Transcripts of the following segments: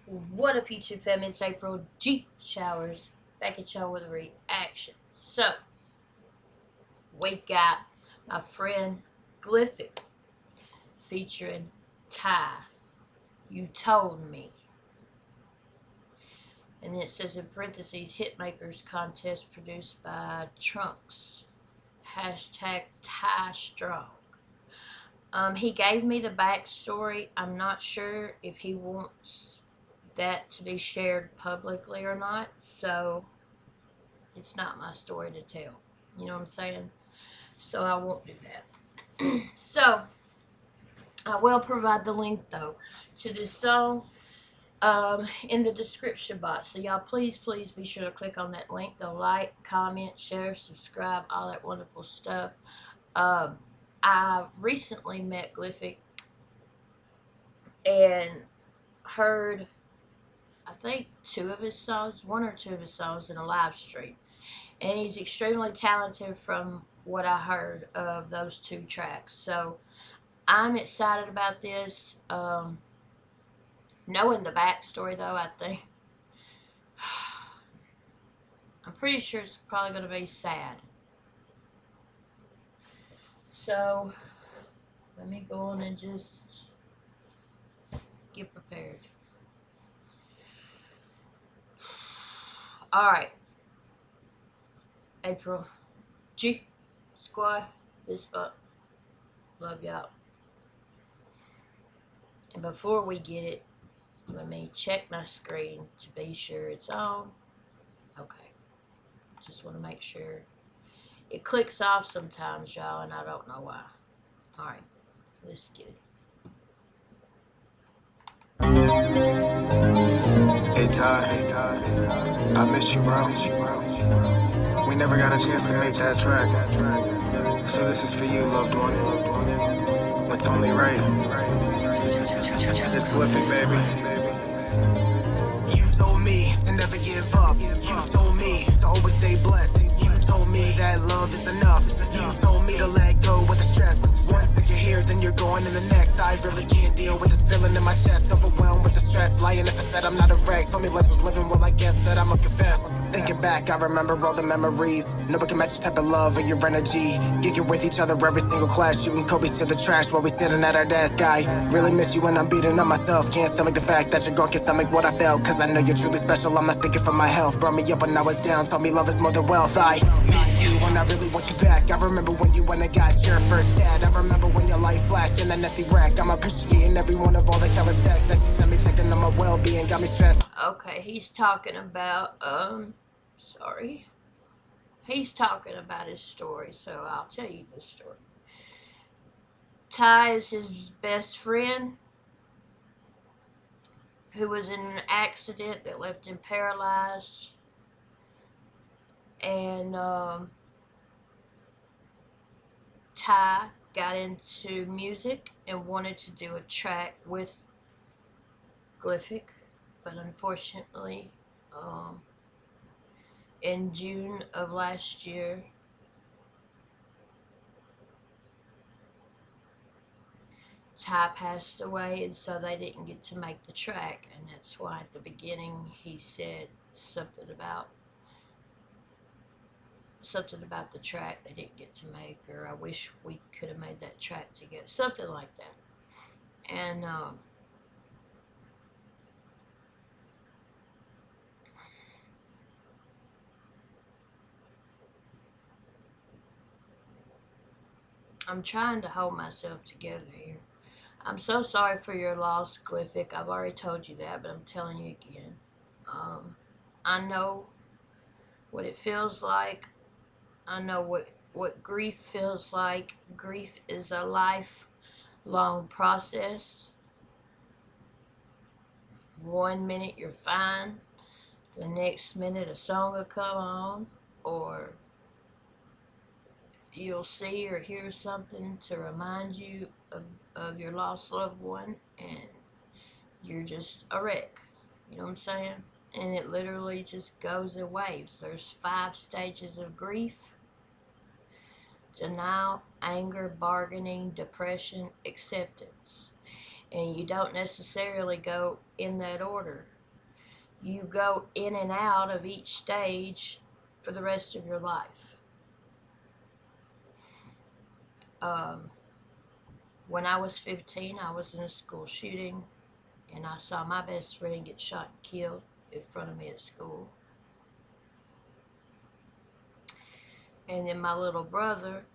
What up, YouTube fam? It's April G Showers back at y'all with a reaction. So, we got my friend Glyphic featuring Ty. You told me. And it says in parentheses, Hitmakers contest produced by Trunks. Hashtag Ty Strong. He gave me the backstory. I'm not sure if he wants that to be shared publicly or not, so it's not my story to tell. You know what I'm saying? So I won't do that. So I will provide the link though to this song in the description box. So y'all please be sure to click on that link. Go like, comment, share, subscribe, all that wonderful stuff. I recently met Glyphic and heard, I think, one or two of his songs in a live stream. And he's extremely talented from what I heard of those two tracks. So I'm excited about this. Knowing the backstory, though, I'm pretty sure it's probably going to be sad. So let me go on and just get prepared. Alright. April G Squad, Bispa. Love y'all. And before we get it, let me check my screen to be sure it's on. Okay. Just want to make sure. It clicks off sometimes, y'all, and I don't know why. Alright. Let's get it. Hey Ty, I miss you, bro. We never got a chance to make that track, so this is for you, loved one. It's only right. It's Glyphic, baby. You told me to never give up. You told me to always stay blessed. You told me that love is enough. You told me to let go with the stress. Once that you're here, then you're going to the next. I really can't deal with this feeling in my chest. Overwhelmed with the stress. Lying if I said I'm not a wreck. Told me less was living, well I guess that I must confess. Thinking back, I remember all the memories. No one can match your type of love or your energy. Geeking with each other every single class. Shooting Kobe's to the trash while we sitting at our desk. I really miss you when I'm beating on myself. Can't stomach the fact that your girl can stomach what I felt. Cause I know you're truly special, I'm not speaking for my health. Brought me up when I was down, told me love is more than wealth. I miss you when I really want you back. I remember when you went and got your first dad. I remember when your light flashed in that nasty rack. I'm appreciating every one of all the careless texts that you sent me, checking on my well-being, got me stressed. Okay, he's talking about, He's talking about his story, so I'll tell you the story. Ty is his best friend who was in an accident that left him paralyzed. And Ty got into music and wanted to do a track with Glyphic, but unfortunately, in June of last year, Ty passed away, and so they didn't get to make the track. And that's why at the beginning he said something about the track they didn't get to make, or I wish we could have made that track together, something like that. And I'm trying to hold myself together here. I'm so sorry for your loss, Glyphic. I've already told you that, but I'm telling you again. I know what it feels like. I know what grief feels like. Grief is a lifelong process. 1 minute you're fine. The next minute a song will come on, or you'll see or hear something to remind you of your lost loved one, and you're just a wreck. You know what I'm saying? And it literally just goes in waves. There's 5 stages of grief: denial, anger, bargaining, depression, acceptance. And you don't necessarily go in that order. You go in and out of each stage for the rest of your life. Um, when I was 15, I was in a school shooting, and I saw my best friend get shot and killed in front of me at school. And then my little brother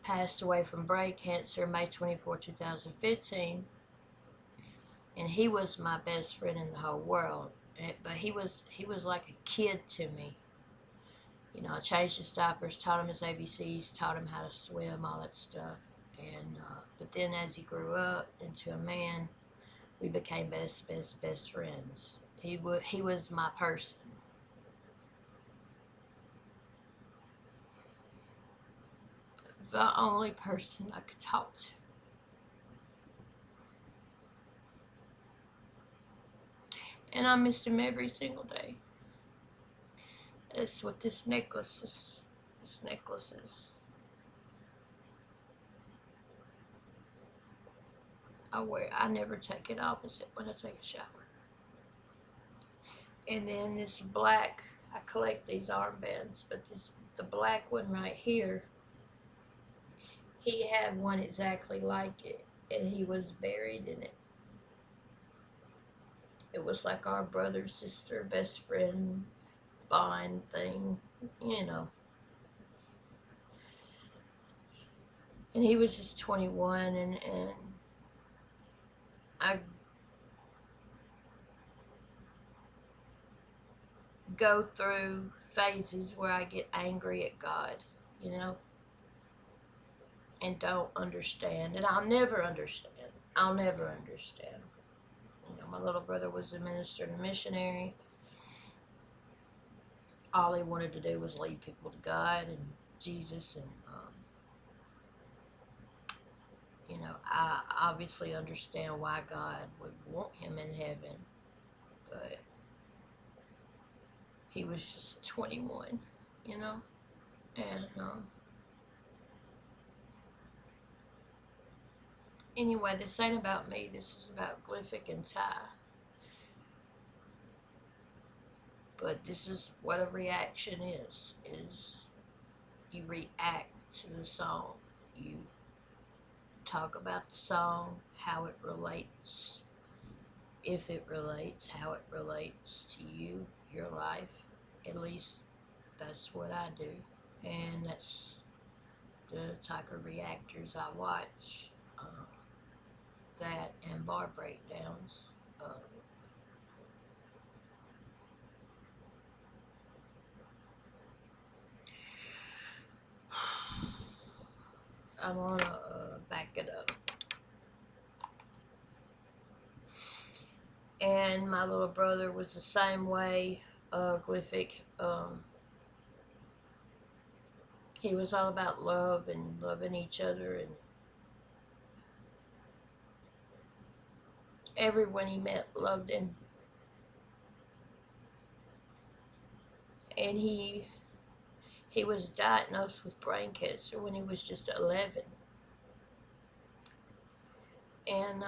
passed away from brain cancer May 24, 2015. And he was my best friend in the whole world. But he was like a kid to me. You know, I changed his diapers, taught him his ABCs, taught him how to swim, all that stuff. And but then as he grew up into a man, we became best friends. He was my person. The only person I could talk to. And I miss him every single day. That's what this necklace is. This necklace is. I never take it off except when I take a shower. And then this black, I collect these armbands, but the black one right here, he had one exactly like it, and he was buried in it. It was like our brother, sister, best friend bond thing, you know. And he was just 21, and I go through phases where I get angry at God, you know, and don't understand. And I'll never understand. I'll never understand. You know, my little brother was a minister and a missionary. All he wanted to do was lead people to God and Jesus, and you know, I obviously understand why God would want him in heaven, but he was just 21, you know, and anyway, this ain't about me. This is about Glyphic and Ty. But this is what a reaction is you react to the song. You talk about the song, how it relates, if it relates, how it relates to you, your life. At least that's what I do. And that's the type of reactors I watch. That and bar breakdowns. I want to back it up. And my little brother was the same way. Glyphic. He was all about love and loving each other, and everyone he met loved him. And he was diagnosed with brain cancer when he was just 11. And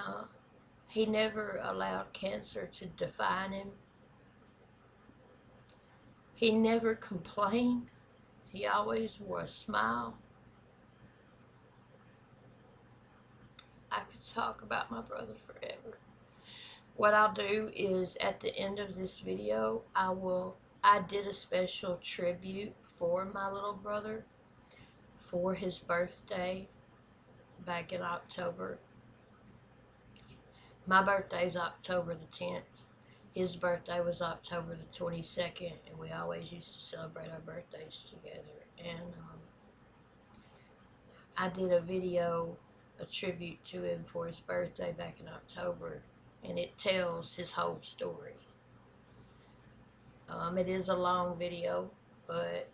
he never allowed cancer to define him. He never complained. He always wore a smile. I could talk about my brother forever. What I'll do is at the end of this video, I did a special tribute for my little brother for his birthday back in October. My birthday's October the 10th. His birthday was October the 22nd, and we always used to celebrate our birthdays together. And I did a video, a tribute to him for his birthday back in October, and it tells his whole story. It is a long video, but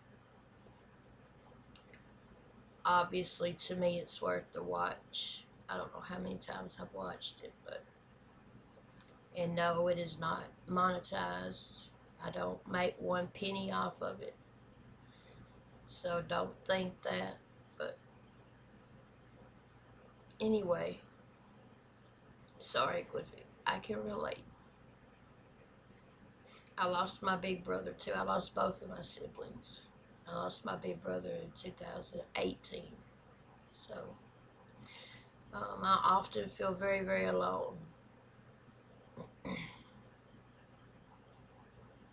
obviously to me it's worth the watch. I don't know how many times I've watched it, but and no, it is not monetized. I don't make 1 penny off of it, so don't think that. But anyway, sorry, Glyphic, I can relate. I lost my big brother too. I lost both of my siblings. I lost my big brother in 2018. So I often feel very, very alone.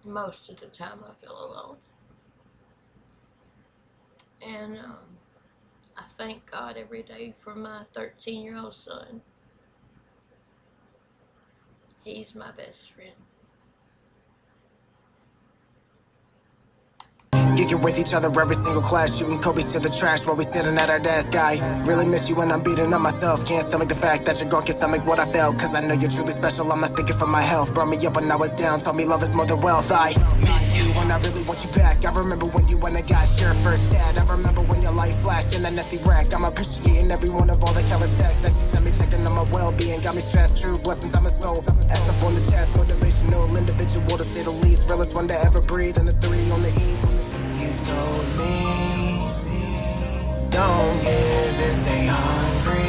Most of the time I feel alone. And I thank God every day for my 13-year-old son. He's my best friend. Geeking with each other every single class, shooting Kobe's to the trash while we sitting at our desk. I really miss you when I'm beating up myself. Can't stomach the fact that your girl can stomach what I felt. Cause I know you're truly special, I'm not speaking for my health. Brought me up when I was down, taught me love is more than wealth. I miss you when I really want you back. I remember when you went and got your first dad. I remember when your light flashed in that nasty wreck. I'm appreciating every one of all the careless texts that you sent me, checking on my well-being. Got me stressed, true blessings on my soul. S up on the chest, motivational individual to say the least. Realest one to ever breathe, and the 3 on the east. You told me, don't give it, stay hungry.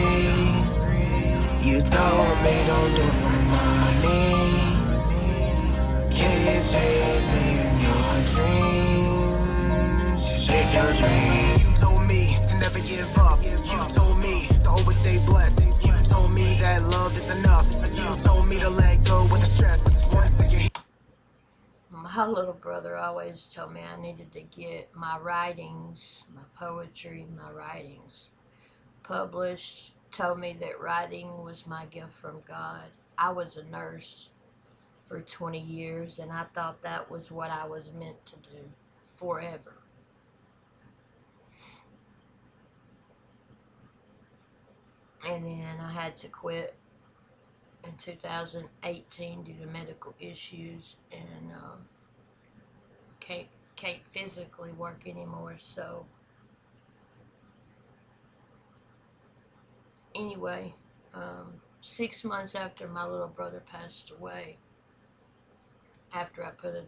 You told me, don't do it for money. Keep chasing your dreams. Chase your dreams. You told me to never give up. You told me to always stay blessed. You told me that love is enough. You told me to let go with the stress. My little brother always told me I needed to get my writings, my poetry, my writings published. Told me that writing was my gift from God. I was a nurse for 20 years and I thought that was what I was meant to do forever. And then I had to quit in 2018 due to medical issues, and can't physically work anymore. So anyway, 6 months after my little brother passed away, after I put a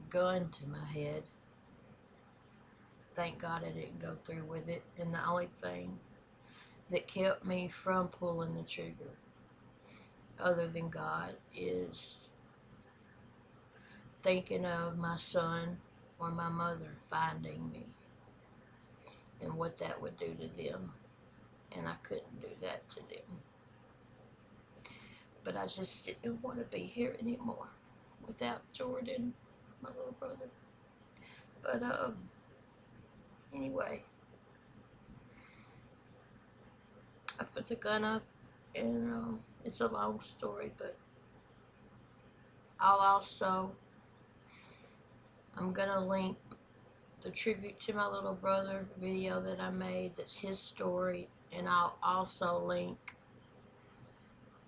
gun to my head, thank God I didn't go through with it. And the only thing that kept me from pulling the trigger, other than God, is thinking of my son or my mother finding me and what that would do to them. And I couldn't do that to them. But I just didn't want to be here anymore without Jordan, my little brother. But anyway, I put the gun up, and it's a long story, but I'm gonna link the tribute to my little brother video that I made, that's his story, and I'll also link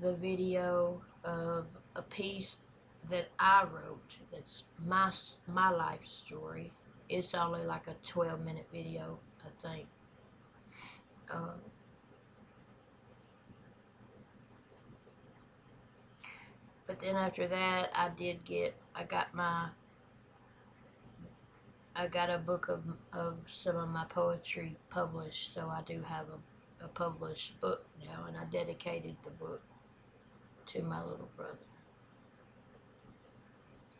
the video of a piece that I wrote that's my life story. It's only like a 12-minute video, I think. But then after that, I got a book of some of my poetry published, so I do have a published book now, and I dedicated the book to my little brother,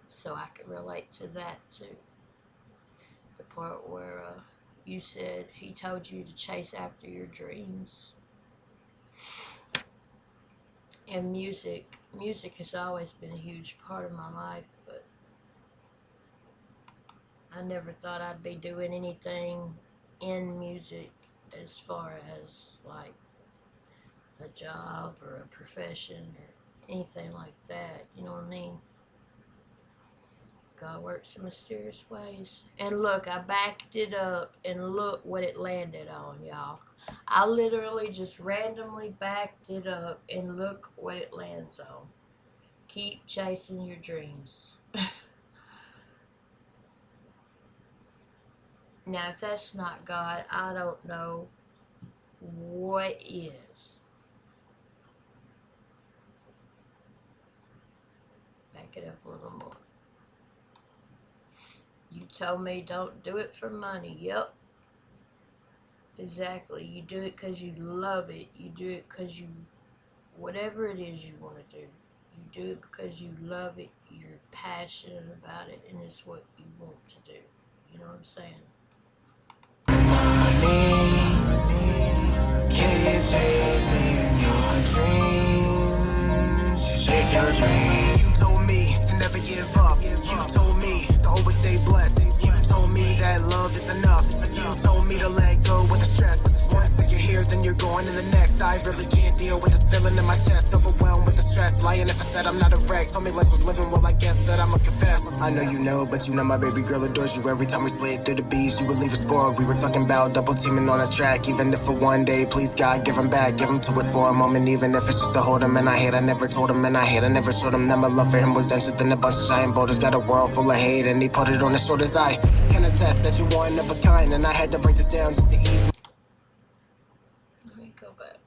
so I could relate to that too. The part where you said he told you to chase after your dreams. And music has always been a huge part of my life, but I never thought I'd be doing anything in music as far as like a job or a profession or anything like that, you know what I mean? God works in mysterious ways. And look, I backed it up, and look what it landed on, y'all. I literally just randomly backed it up, and look what it lands on. Keep chasing your dreams. Now, if that's not God, I don't know what is. Back it up a little more. You told me don't do it for money. Yep. Exactly. You do it because you love it. You do it because whatever it is you want to do. You do it because you love it, you're passionate about it, and it's what you want to do. You know what I'm saying? Keep chasing your dreams. Chase your dreams. You told me to never give up. You told me to always stay blessed. You told me that love is enough. You told me to let go with the stress. Once you're here, then you're going to the next. I really can't deal with this feeling in my chest. Overwhelmed with the stress. Lying if I said I'm not a wreck. Told me less was living, well I guess that I must confess. I know you know, but you know my baby girl adores you. Every time we slid through the beach, you would leave us spoiled. We were talking about double teaming on a track. Even if for one day, please God, give him back. Give him to us for a moment, even if it's just to hold him. And I hate, I never told him, and I hate, I never showed him that my love for him was denser than a bunch of giant boulders. Got a world full of hate, and he put it on his shoulders. I can attest that you one of a kind, and I had to break this down just to ease. Let me go back.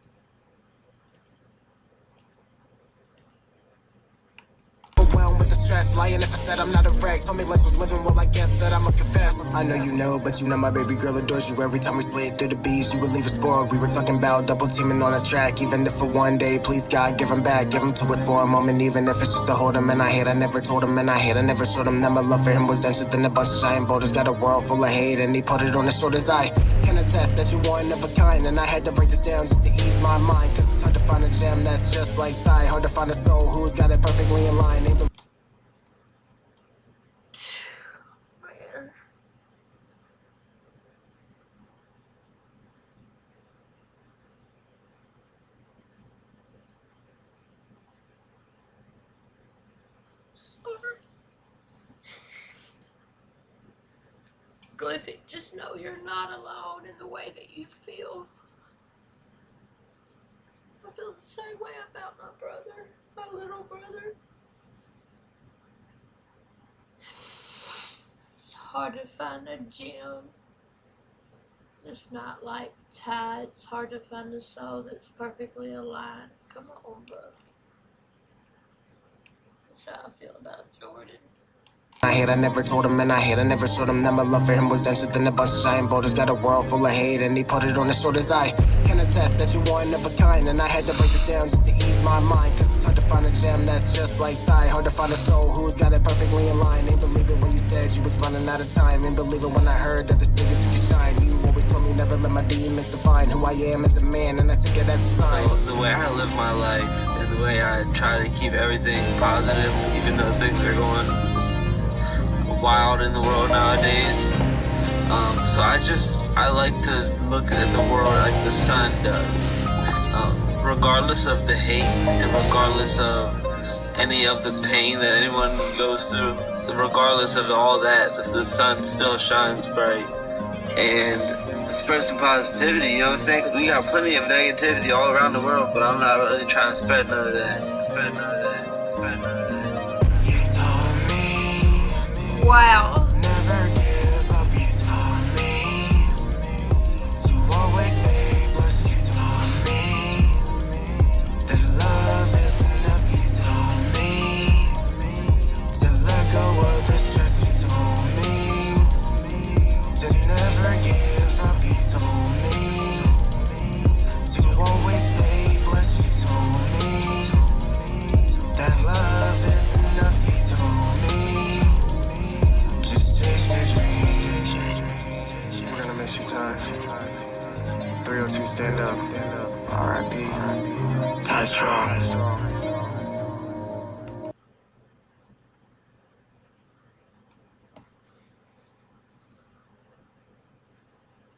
Overwhelmed with the stress, lying if I said I'm not a wreck. Told me less was living, well I guess that I must confess. I know you know, but you know my baby girl adores you. Every time we slid through the beach, you would leave us spoiled. We were talking about double teaming on a track. Even if for one day, please God, give him back. Give him to us for a moment, even if it's just to hold him. And I hate, I never told him, and I hate, I never showed him that my love for him was denser than a bunch of giant boulders. Got a world full of hate, and he put it on his shoulders. I can attest that you one of a kind, and I had to break this down just to ease my mind. Cause it's hard to find a gem that's just like Ty. Hard to find a soul who's got it perfectly in line. Man. Sorry. Glyphic, just know you're not alone in the way that you feel. I feel the same way about my brother, my little brother. It's hard to find a gem that's not like Ty. It's hard to find a soul that's perfectly aligned. Come on, bro. That's how I feel about Jordan. I hate, I never told him, and I hate, I never showed him that my love for him was denser than a bunch of giant boulders. Got a world full of hate, and he put it on his shoulders. I can attest that you one of a kind, and I had to break this down just to ease my mind. Cause it's hard to find a gem that's just like Ty. Hard to find a soul who's got it perfectly in line. Ain't believe it when you said you was running out of time. Ain't believe it when I heard that the city took your shine. You always told me never let my demons define who I am as a man, and I took it as a sign. The way I live my life and the way I try to keep everything positive, even though things are going wild in the world nowadays. So I like to look at the world like the sun does. Regardless of the hate and regardless of any of the pain that anyone goes through, regardless of all that, the sun still shines bright and spread some positivity, you know what I'm saying? Because we got plenty of negativity all around the world, but I'm not really trying to spread none of that. Wow. Never give up, you told me. To always say, bless, you told me. That love is enough, you told me. To let go of the stress, you told me. To never give up, you told me. To always say, bless, you told me. That love is enough, you told me. We're gonna miss you, Ty. 302, stand up. R.I.P. Ty Strong.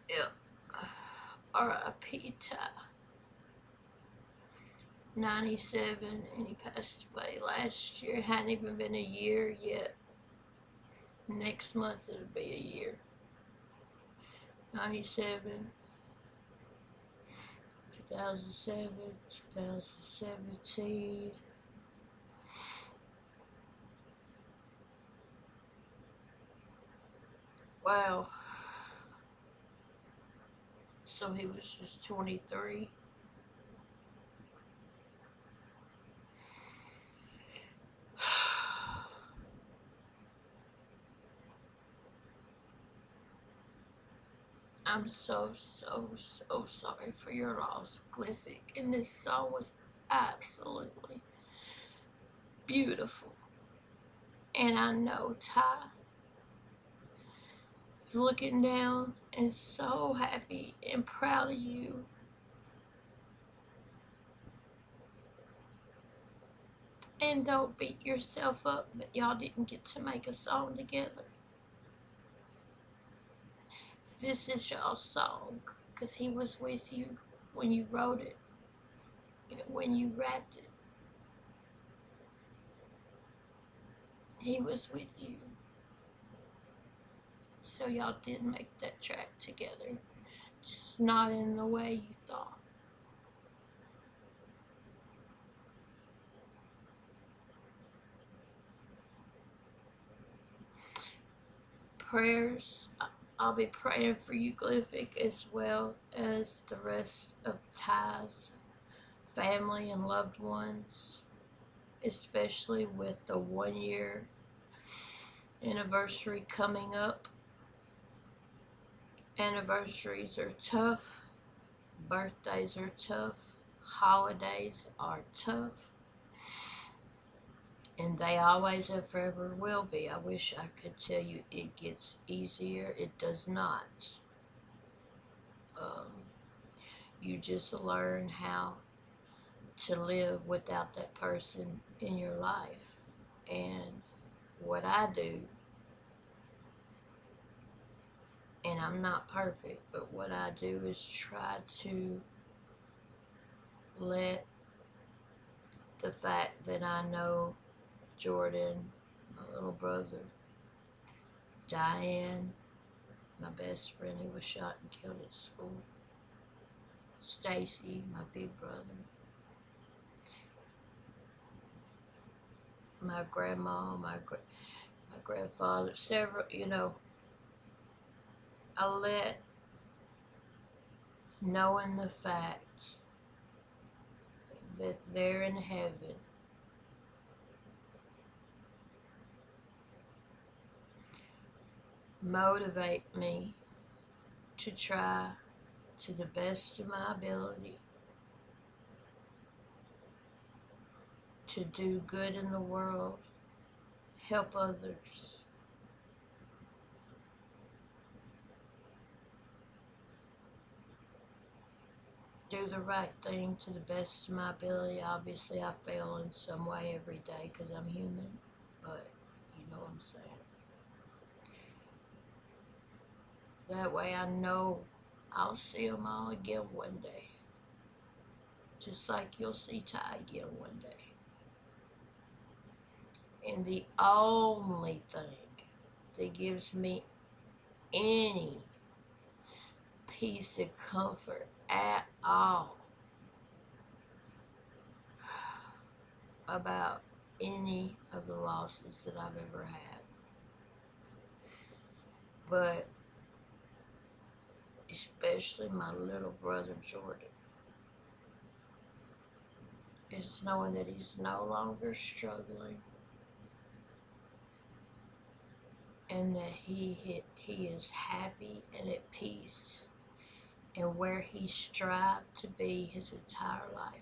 Yep. R.I.P. Ty. 97, and he passed away last year. Hadn't even been a year yet. Next month it'll be a year. 97, 2007, 2017. Wow. So he was just 23. I'm so sorry for your loss, Glyphic. And this song was absolutely beautiful. And I know Ty is looking down and so happy and proud of you. And don't beat yourself up that y'all didn't get to make a song together. This is y'all's song because he was with you when you wrote it and when you rapped it. He was with you. So y'all did make that track together, just not in the way you thought. Prayers, I'll be praying for you, Glyphic, as well as the rest of Ty's family and loved ones, especially with the 1 year anniversary coming up. Anniversaries are tough, birthdays are tough, holidays are tough, and they always and forever will be. I wish I could tell you it gets easier. It does not. You just learn how to live without that person in your life. And what I do, and I'm not perfect, but what I do is try to let the fact that I know Jordan, my little brother, Diane, my best friend who was shot and killed at school, Stacy, my big brother, my grandma, my grandfather, several, I let knowing the fact that they're in heaven motivate me to try to the best of my ability to do good in the world, help others. Do the right thing to the best of my ability. Obviously, I fail in some way every day because I'm human, but you know what I'm saying. That way I know I'll see them all again one day. Just like you'll see Ty again one day. And the only thing that gives me any peace and comfort at all about any of the losses that I've ever had, but especially my little brother Jordan, is knowing that he's no longer struggling and that he is happy and at peace and where he strived to be his entire life.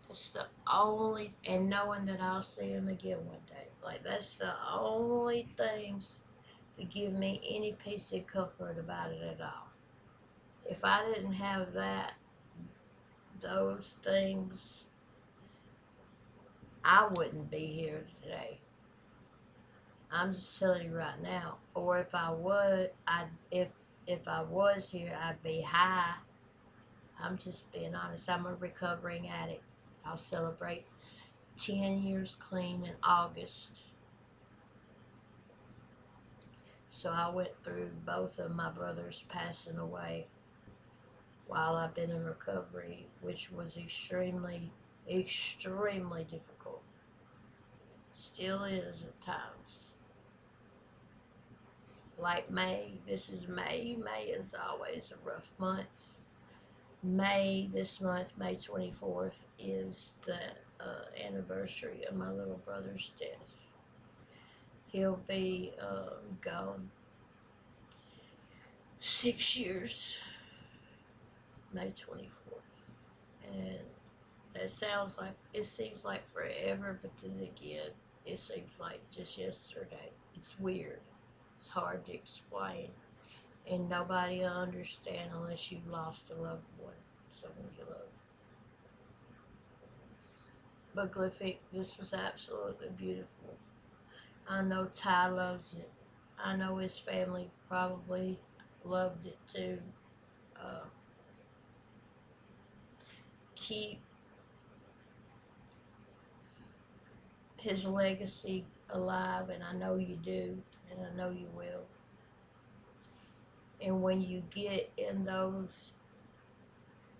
That's the only, and knowing that I'll see him again one day. Like, that's the only things that give me any peace and comfort about it at all. If I didn't have those things, I wouldn't be here today. I'm just telling you right now. Or if I would, if I was here, I'd be high. I'm just being honest. I'm a recovering addict. I'll celebrate 10 years clean in August. So I went through both of my brothers passing away while I've been in recovery, which was extremely, extremely difficult. Still is at times. Like May, this is May. May is always a rough month. This month, May 24th, is the anniversary of my little brother's death. He'll be gone 6 years, May 24th. And It seems like forever, but then again, it seems like just yesterday. It's weird. It's hard to explain. And nobody will understand unless you've lost a loved one, someone you love. But Glyphic, this was absolutely beautiful. I know Ty loves it. I know his family probably loved it too. Uh, keep his legacy alive, and I know you do, and I know you will. And when you get in those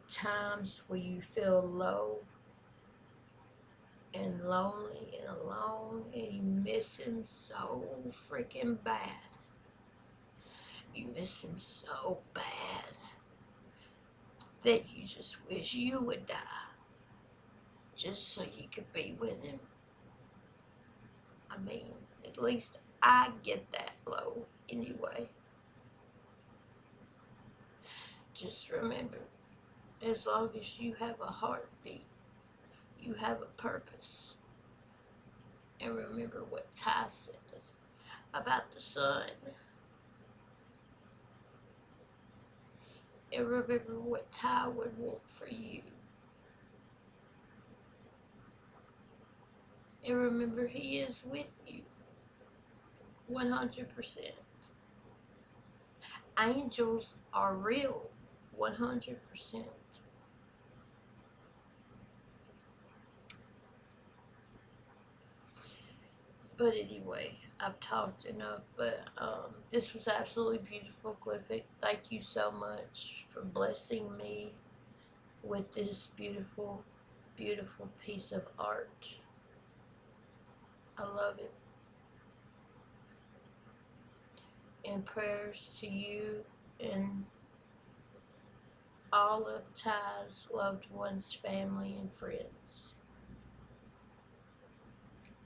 times where you feel low and lonely and alone and you miss him so freaking bad, you miss him so bad that you just wish you would die just so you could be with him. I mean, at least I get that low anyway. Just remember, as long as you have a heartbeat, you have a purpose. And remember what Ty said about the sun. And remember what Ty would want for you. And remember, he is with you 100%. Angels are real 100%. But anyway, I've talked enough, but this was absolutely beautiful, Glyphic. Thank you so much for blessing me with this beautiful, beautiful piece of art. I love it. And prayers to you and all of Ty's loved ones, family, and friends.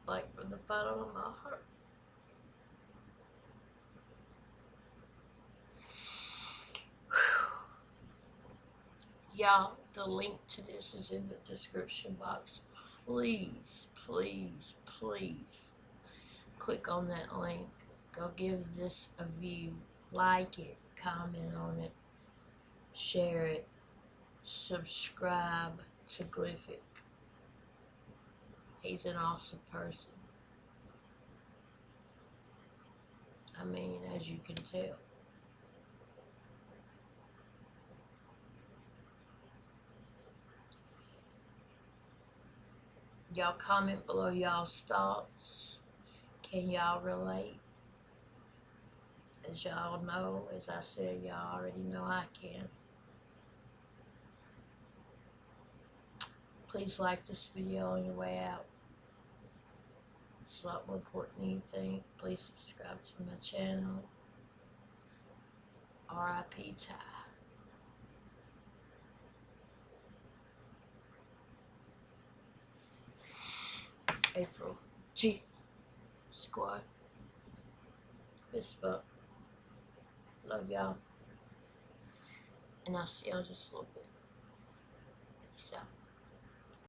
Like from the bottom of my heart. Y'all, the link to this is in the description box. Please, please, please click on that link. Go give this a view. Like it, comment on it, share it, subscribe to Glyphic. He's an awesome person. I mean, as you can tell. Y'all comment below y'all's thoughts. Can y'all relate? As y'all know, as I said, y'all already know I can. Please like this video on your way out. It's a lot more important than you think. Please subscribe to my channel. R.I.P. Ty. April G. Squad. Fist bump. Love y'all. And I'll see y'all just a little bit. Peace out.